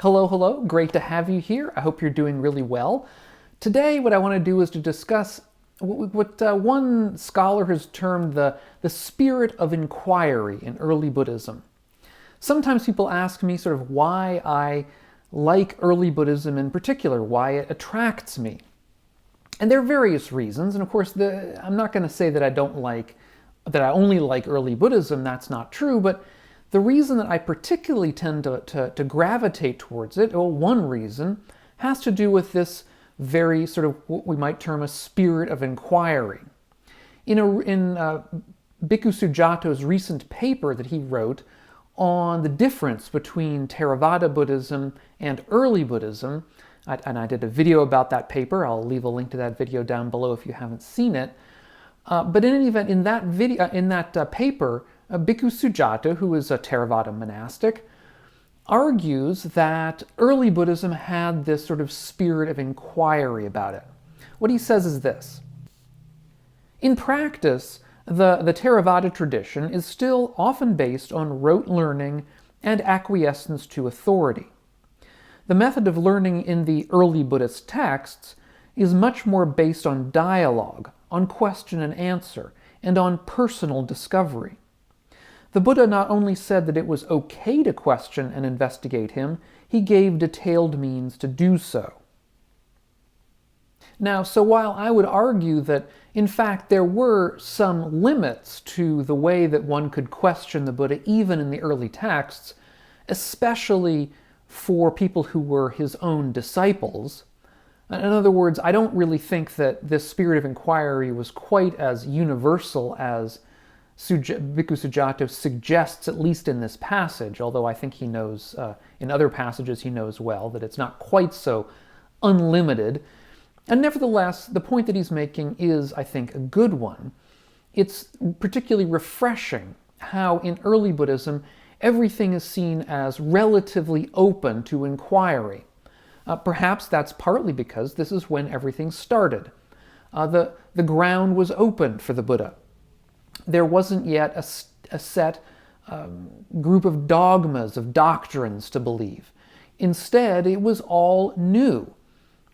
Hello, hello. Great to have you here. I hope you're doing really well. Today, what I want to do is to discuss what one scholar has termed the spirit of inquiry in early Buddhism. Sometimes people ask me sort of why I like early Buddhism in particular, why it attracts me. And there are various reasons, and of course, I'm not going to say that I only like early Buddhism. That's not true, but the reason that I particularly tend to gravitate towards it, or one reason, has to do with this very sort of what we might term a spirit of inquiry. In Bhikkhu Sujato's recent paper that he wrote on the difference between Theravada Buddhism and early Buddhism, and I did a video about that paper. I'll leave a link to that video down below if you haven't seen it. But in any event, in that paper, Bhikkhu Sujato, who is a Theravada monastic, argues that early Buddhism had this sort of spirit of inquiry about it. What he says is this: in practice, the Theravada tradition is still often based on rote learning and acquiescence to authority. The method of learning in the early Buddhist texts is much more based on dialogue, on question and answer, and on personal discovery. The Buddha not only said that it was okay to question and investigate him, he gave detailed means to do so. Now, so while I would argue that, in fact, there were some limits to the way that one could question the Buddha even in the early texts, especially for people who were his own disciples. In other words, I don't really think that this spirit of inquiry was quite as universal as Bhikkhu Sujato suggests, at least in this passage, although I think he knows, in other passages he knows well, that it's not quite so unlimited. And nevertheless, the point that he's making is, I think, a good one. It's particularly refreshing how in early Buddhism everything is seen as relatively open to inquiry. Perhaps that's partly because this is when everything started. The ground was open for the Buddha. There wasn't yet a set group of dogmas, of doctrines to believe. Instead, it was all new.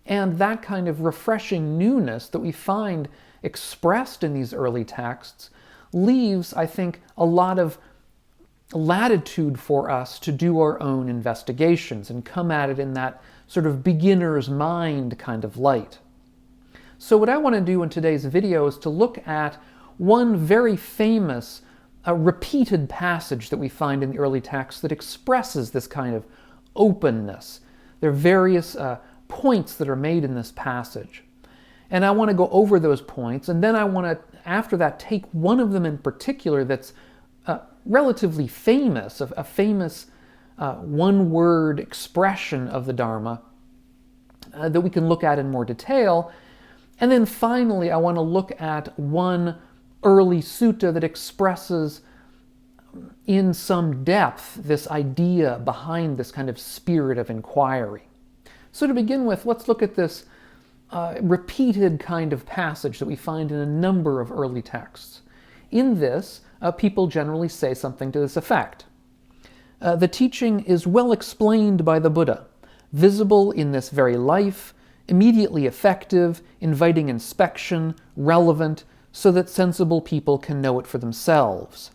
And that kind of refreshing newness that we find expressed in these early texts leaves, I think, a lot of latitude for us to do our own investigations and come at it in that sort of beginner's mind kind of light. So what I want to do in today's video is to look at one very famous repeated passage that we find in the early texts that expresses this kind of openness. There are various points that are made in this passage. And I want to go over those points, and then I want to, after that, take one of them in particular that's relatively famous, a famous one-word expression of the Dharma that we can look at in more detail. And then finally, I want to look at one early sutta that expresses in some depth this idea behind this kind of spirit of inquiry. So to begin with, let's look at this repeated kind of passage that we find in a number of early texts. In this, people generally say something to this effect: the teaching is well explained by the Buddha, visible in this very life, immediately effective, inviting inspection, relevant, so that sensible people can know it for themselves.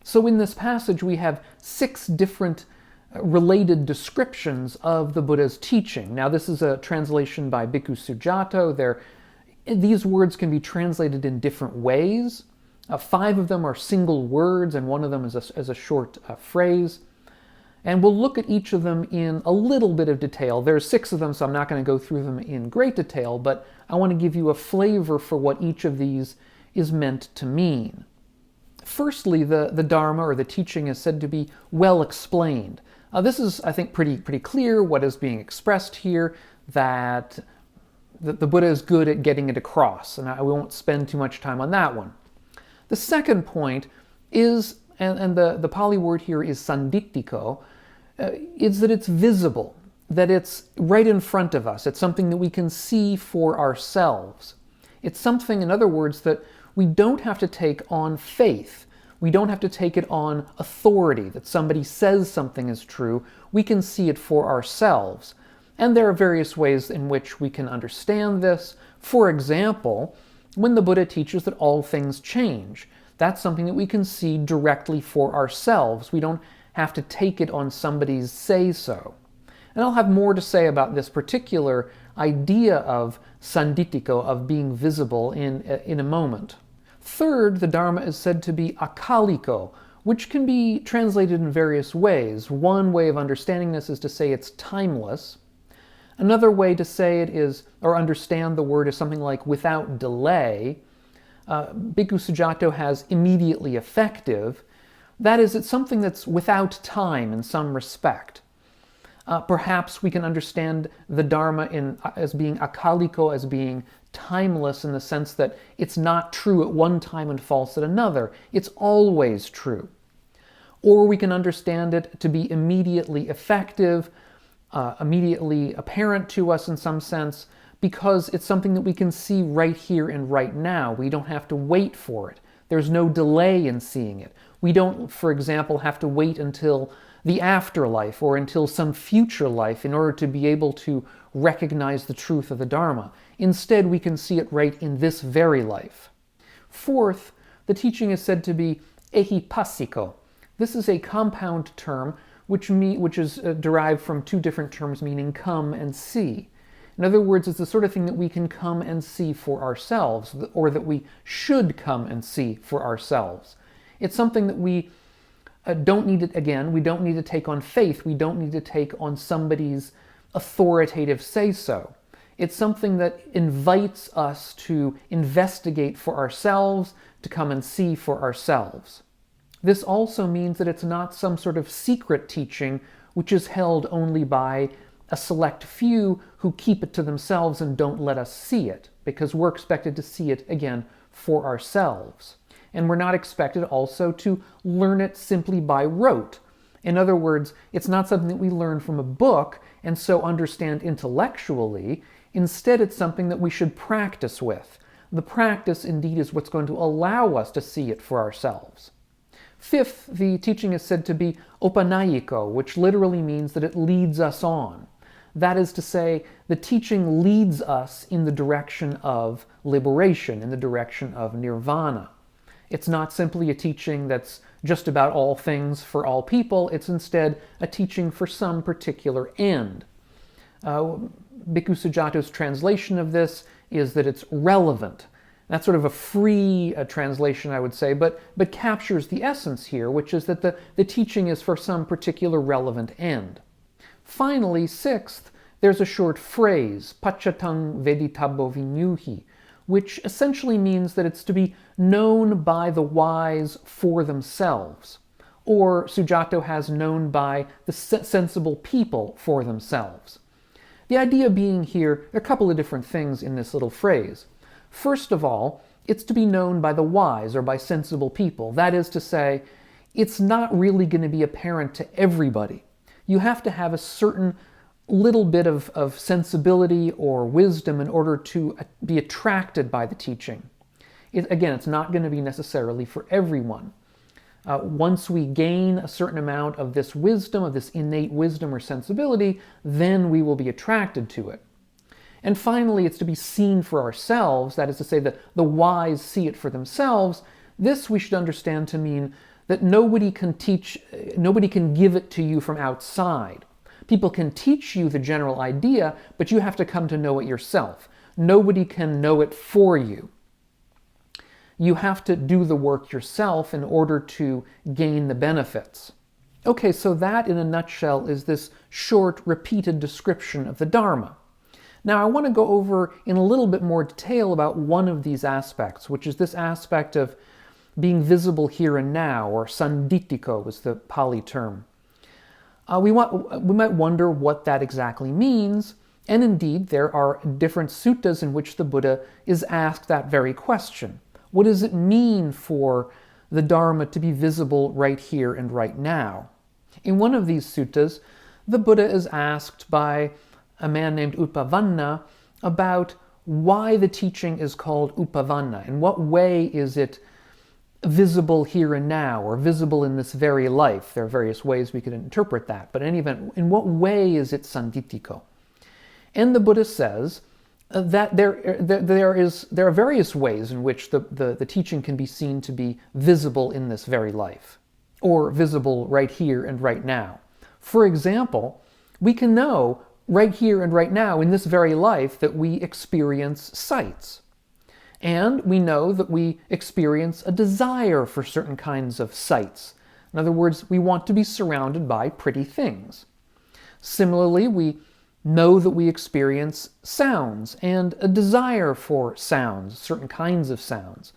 So in this passage we have 6 different related descriptions of the Buddha's teaching. Now this is a translation by Bhikkhu Sujato. These words can be translated in different ways. 5 of them are single words and one of them is a short phrase. And we'll look at each of them in a little bit of detail. There's 6 of them, so I'm not going to go through them in great detail, but I want to give you a flavor for what each of these is meant to mean. Firstly, the Dharma, or the teaching, is said to be well explained. This is, I think, pretty clear what is being expressed here, that the Buddha is good at getting it across, and I won't spend too much time on that one. The second point is, and the Pali word here is sandittiko, is that it's visible, that it's right in front of us. It's something that we can see for ourselves. It's something, in other words, that we don't have to take on faith. We don't have to take it on authority, that somebody says something is true. We can see it for ourselves. And there are various ways in which we can understand this. For example, when the Buddha teaches that all things change, that's something that we can see directly for ourselves. We don't have to take it on somebody's say-so. And I'll have more to say about this particular idea of sanditiko, of being visible, in a moment. Third, the Dharma is said to be akaliko, which can be translated in various ways. One way of understanding this is to say it's timeless. Another way to say it is, or understand the word, is something like without delay. Bhikkhu Sujato has immediately effective. That is, it's something that's without time in some respect. Perhaps we can understand the Dharma as being akaliko, as being timeless in the sense that it's not true at one time and false at another. It's always true. Or we can understand it to be immediately effective, immediately apparent to us in some sense, because it's something that we can see right here and right now. We don't have to wait for it. There's no delay in seeing it. We don't, for example, have to wait until the afterlife or until some future life in order to be able to recognize the truth of the Dharma. Instead, we can see it right in this very life. Fourth, the teaching is said to be ehipassiko. This is a compound term which is derived from two different terms meaning come and see. In other words, it's the sort of thing that we can come and see for ourselves, or that we should come and see for ourselves. It's something that we don't need to, again, we don't need to take on faith. We don't need to take on somebody's authoritative say-so. It's something that invites us to investigate for ourselves, to come and see for ourselves. This also means that it's not some sort of secret teaching which is held only by a select few who keep it to themselves and don't let us see it, because we're expected to see it, again, for ourselves. And we're not expected also to learn it simply by rote. In other words, it's not something that we learn from a book and so understand intellectually. Instead, it's something that we should practice with. The practice, indeed, is what's going to allow us to see it for ourselves. Fifth, the teaching is said to be opanayiko, which literally means that it leads us on. That is to say, the teaching leads us in the direction of liberation, in the direction of nirvana. It's not simply a teaching that's just about all things for all people. It's instead a teaching for some particular end. Bhikkhu Sujato's translation of this is that it's relevant. That's sort of a free translation, I would say, but captures the essence here, which is that the teaching is for some particular relevant end. Finally, sixth, there's a short phrase, pachatang veditabo vinyuhi, which essentially means that it's to be known by the wise for themselves, or Sujato has known by the sensible people for themselves. The idea being here, there are a couple of different things in this little phrase. First of all, it's to be known by the wise or by sensible people. That is to say, it's not really going to be apparent to everybody. You have to have a certain little bit of sensibility or wisdom in order to be attracted by the teaching. Again, it's not going to be necessarily for everyone. Once we gain a certain amount of this wisdom, of this innate wisdom or sensibility, then we will be attracted to it. And finally, it's to be seen for ourselves. That is to say, that the wise see it for themselves. This we should understand to mean that nobody can give it to you from outside. People can teach you the general idea, but you have to come to know it yourself. Nobody can know it for you. You have to do the work yourself in order to gain the benefits. Okay, so that in a nutshell is this short, repeated description of the Dharma. Now I want to go over in a little bit more detail about one of these aspects, which is this aspect of being visible here and now, or sanditiko is the Pali term. We might wonder what that exactly means, and indeed there are different suttas in which the Buddha is asked that very question. What does it mean for the Dharma to be visible right here and right now? In one of these suttas, the Buddha is asked by a man named Upavanna about why the teaching is called Upavanna. In what way is it visible here and now, or visible in this very life. There are various ways we could interpret that, but in any event, in what way is it sanditiko? And the Buddha says that there are various ways in which the teaching can be seen to be visible in this very life, or visible right here and right now. For example, we can know right here and right now in this very life that we experience sights. And we know that we experience a desire for certain kinds of sights. In other words, we want to be surrounded by pretty things. Similarly, we know that we experience sounds and a desire for sounds, certain kinds of sounds.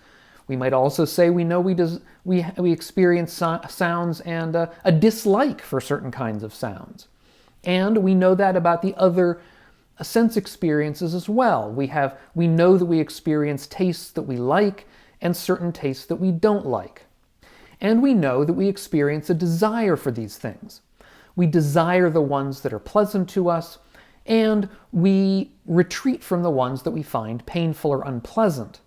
We might also say we know we experience sounds and a dislike for certain kinds of sounds. And we know that about the other sense experiences as well. We know that we experience tastes that we like and certain tastes that we don't like. And we know that we experience a desire for these things. We desire the ones that are pleasant to us, and we retreat from the ones that we find painful or unpleasant.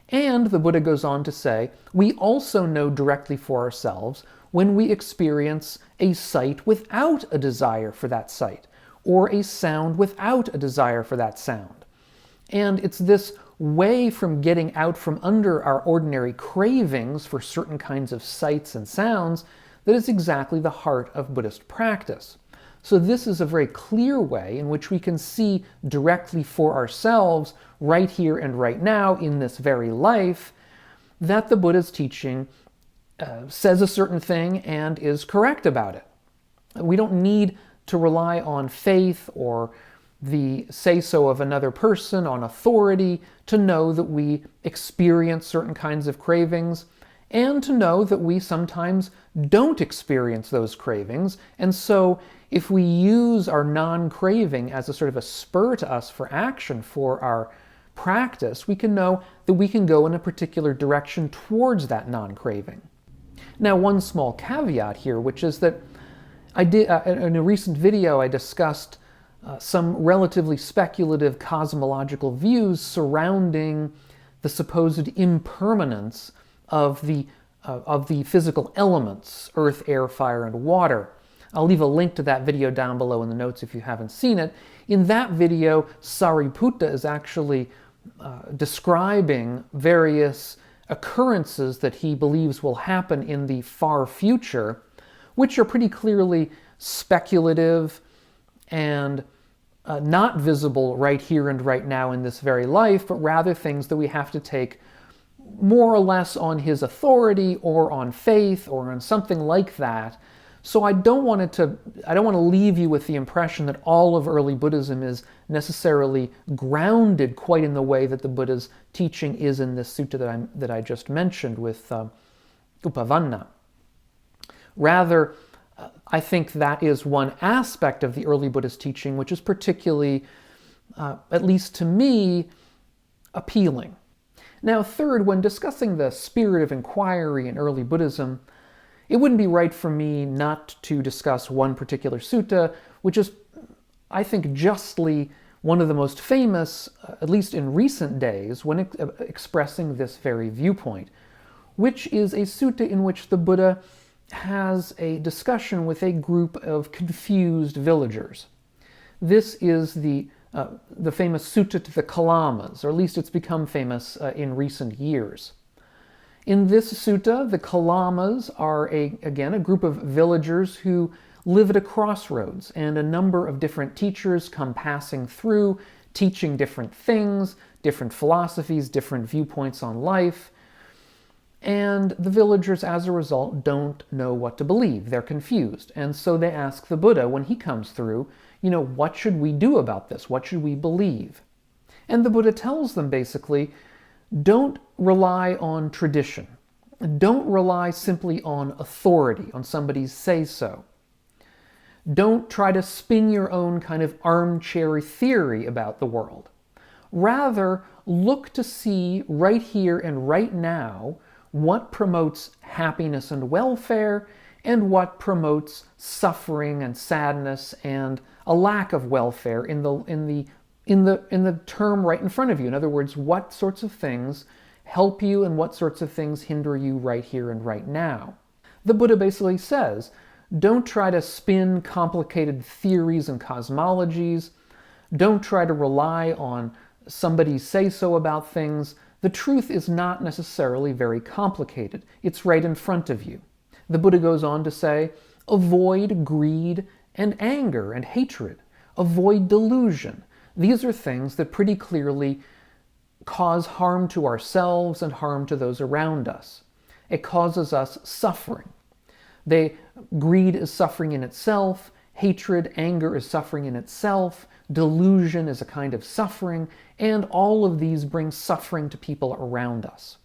And the Buddha goes on to say, we also know directly for ourselves when we experience a sight without a desire for that sight, or a sound without a desire for that sound. And it's this way from getting out from under our ordinary cravings for certain kinds of sights and sounds that is exactly the heart of Buddhist practice. So this is a very clear way in which we can see directly for ourselves, right here and right now in this very life, that the Buddha's teaching says a certain thing and is correct about it. We don't need to rely on faith or the say-so of another person, on authority, to know that we experience certain kinds of cravings, and to know that we sometimes don't experience those cravings. And so if we use our non-craving as a sort of a spur to us for action for our practice, we can know that we can go in a particular direction towards that non-craving. Now, one small caveat here, which is that in a recent video, I discussed some relatively speculative cosmological views surrounding the supposed impermanence of the physical elements, earth, air, fire, and water. I'll leave a link to that video down below in the notes if you haven't seen it. In that video, Sariputta is actually describing various occurrences that he believes will happen in the far future, which are pretty clearly speculative and not visible right here and right now in this very life, but rather things that we have to take more or less on his authority or on faith or on something like that. So I don't want to leave you with the impression that all of early Buddhism is necessarily grounded quite in the way that the Buddha's teaching is in this sutta that I just mentioned with Upavanna. Rather, I think that is one aspect of the early Buddhist teaching which is particularly, at least to me, appealing. Now, third, when discussing the spirit of inquiry in early Buddhism, it wouldn't be right for me not to discuss one particular sutta, which is, I think, justly one of the most famous, at least in recent days, when expressing this very viewpoint, which is a sutta in which the Buddha has a discussion with a group of confused villagers. This is the famous Sutta to the Kalamas, or at least it's become famous in recent years. In this sutta, the Kalamas are, again, a group of villagers who live at a crossroads, and a number of different teachers come passing through, teaching different things, different philosophies, different viewpoints on life, and the villagers, as a result, don't know what to believe. They're confused, and so they ask the Buddha, when he comes through, what should we do about this? What should we believe? And the Buddha tells them, basically, don't rely on tradition. Don't rely simply on authority, on somebody's say-so. Don't try to spin your own kind of armchair theory about the world. Rather, look to see right here and right now what promotes happiness and welfare and what promotes suffering and sadness and a lack of welfare in the term right in front of you. In other words, what sorts of things help you and what sorts of things hinder you right here and right now. The Buddha basically says, don't try to spin complicated theories and cosmologies. Don't try to rely on somebody's say-so about things. The truth is not necessarily very complicated. It's right in front of you. The Buddha goes on to say, avoid greed and anger and hatred. Avoid delusion. These are things that pretty clearly cause harm to ourselves and harm to those around us. It causes us suffering. Greed is suffering in itself. Hatred, anger is suffering in itself. Delusion is a kind of suffering, and all of these bring suffering to people around us.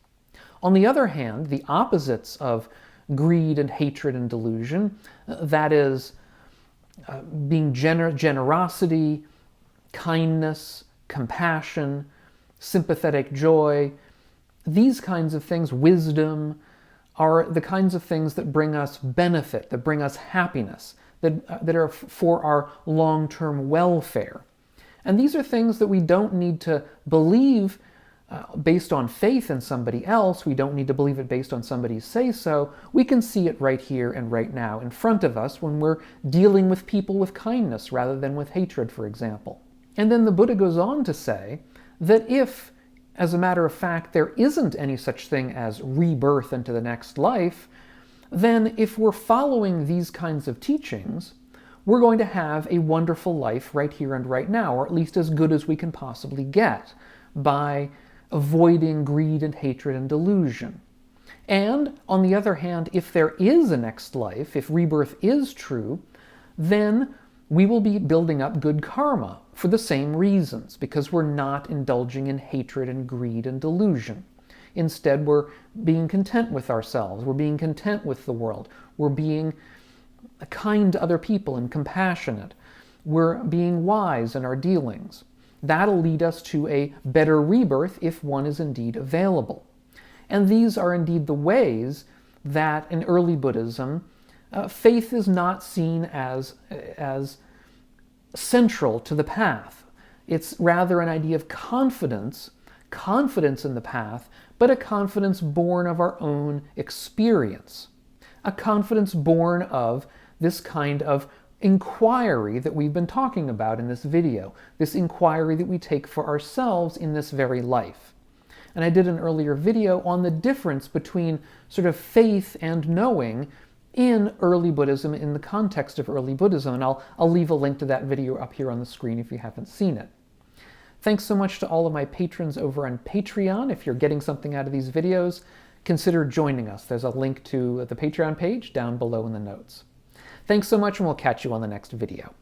On the other hand, the opposites of greed and hatred and delusion, that is, being generosity, kindness, compassion, sympathetic joy, these kinds of things, wisdom, are the kinds of things that bring us benefit, that bring us happiness, that are for our long-term welfare. And these are things that we don't need to believe based on faith in somebody else. We don't need to believe it based on somebody's say-so. We can see it right here and right now in front of us when we're dealing with people with kindness rather than with hatred, for example. And then the Buddha goes on to say that if, as a matter of fact, there isn't any such thing as rebirth into the next life, then if we're following these kinds of teachings, we're going to have a wonderful life right here and right now, or at least as good as we can possibly get, by avoiding greed and hatred and delusion. And, on the other hand, if there is a next life, if rebirth is true, then we will be building up good karma for the same reasons, because we're not indulging in hatred and greed and delusion. Instead, we're being content with ourselves, we're being content with the world, we're being kind to other people and compassionate, we're being wise in our dealings. That'll lead us to a better rebirth if one is indeed available. And these are indeed the ways that in early Buddhism, faith is not seen as central to the path. It's rather an idea of confidence in the path, but a confidence born of our own experience. A confidence born of this kind of inquiry that we've been talking about in this video, this inquiry that we take for ourselves in this very life. And I did an earlier video on the difference between sort of faith and knowing in early Buddhism, in the context of early Buddhism, and I'll leave a link to that video up here on the screen if you haven't seen it. Thanks so much to all of my patrons over on Patreon. If you're getting something out of these videos, consider joining us. There's a link to the Patreon page down below in the notes. Thanks so much, and we'll catch you on the next video.